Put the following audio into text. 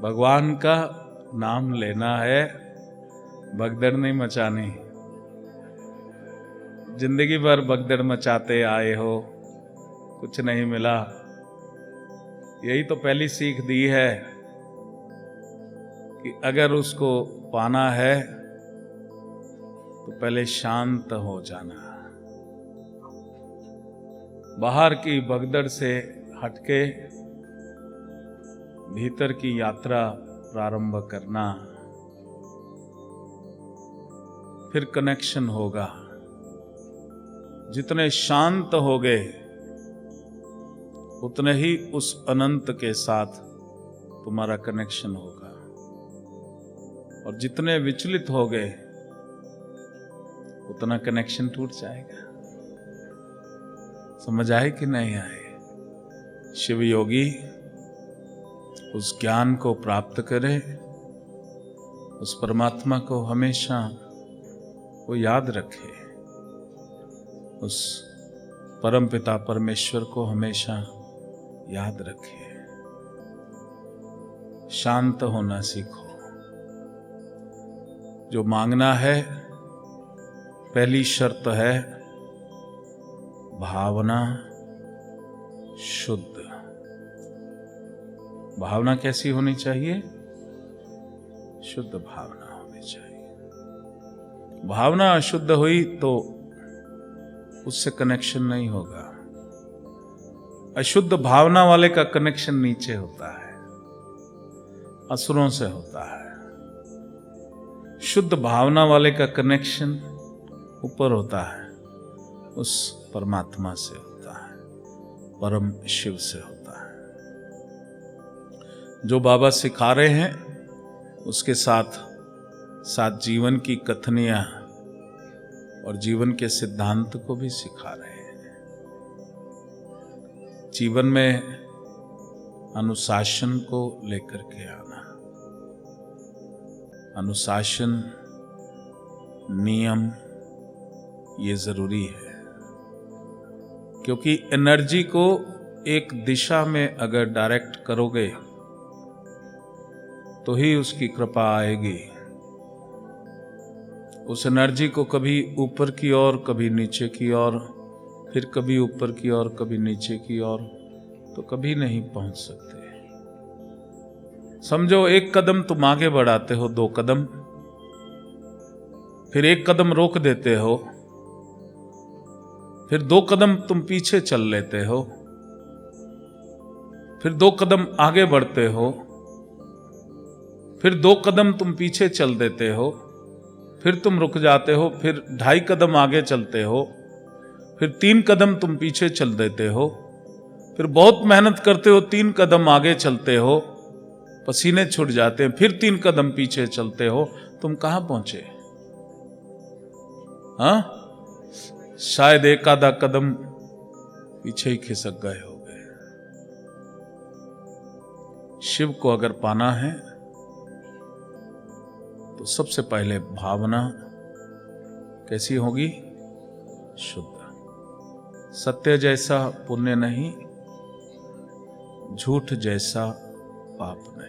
भगवान का नाम लेना है, भगदड़ नहीं मचानी। जिंदगी भर भगदड़ मचाते आए हो, कुछ नहीं मिला। यही तो पहली सीख दी है कि अगर उसको पाना है तो पहले शांत हो जाना। बाहर की भगदड़ से हटके भीतर की यात्रा प्रारंभ करना, फिर कनेक्शन होगा। जितने शांत होगे उतने ही उस अनंत के साथ तुम्हारा कनेक्शन होगा, और जितने विचलित होगे उतना कनेक्शन टूट जाएगा। समझ आए कि नहीं आए? शिव योगी उस ज्ञान को प्राप्त करे, उस परमात्मा को हमेशा वो याद रखे, उस परमपिता परमेश्वर को हमेशा याद रखे। शांत होना सीखो। जो मांगना है, पहली शर्त है भावना शुद्ध। भावना कैसी होनी चाहिए? शुद्ध भावना होनी चाहिए। भावना अशुद्ध हुई तो उससे कनेक्शन नहीं होगा। अशुद्ध भावना वाले का कनेक्शन नीचे होता है, असुरों से होता है। शुद्ध भावना वाले का कनेक्शन ऊपर होता है, उस परमात्मा से होता है, परम शिव से होता है। जो बाबा सिखा रहे हैं उसके साथ साथ जीवन की कथनियां और जीवन के सिद्धांत को भी सिखा रहे हैं। जीवन में अनुशासन को लेकर के आना, अनुशासन, नियम, ये जरूरी है। क्योंकि एनर्जी को एक दिशा में अगर डायरेक्ट करोगे तो ही उसकी कृपा आएगी। उस एनर्जी को कभी ऊपर की ओर, कभी नीचे की ओर, फिर कभी ऊपर की ओर, कभी नीचे की ओर, तो कभी नहीं पहुंच सकते। समझो एक कदम तुम आगे बढ़ाते हो, 2 कदम, फिर 1 कदम रोक देते हो, फिर 2 कदम तुम पीछे चल लेते हो, फिर 2 कदम आगे बढ़ते हो, फिर 2 कदम तुम पीछे चल देते हो, फिर तुम रुक जाते हो, फिर 2.5 कदम आगे चलते हो, फिर 3 कदम तुम पीछे चल देते हो, फिर बहुत मेहनत करते हो, 3 कदम आगे चलते हो, पसीने छूट जाते हैं, फिर 3 कदम पीछे चलते हो। तुम कहां पहुंचे? हाँ, शायद 1 आधा कदम पीछे ही खिसक गए होगे। शिव को अगर पाना है तो सबसे पहले भावना कैसी होगी? शुद्ध। सत्य जैसा पुण्य नहीं, झूठ जैसा पाप नहीं।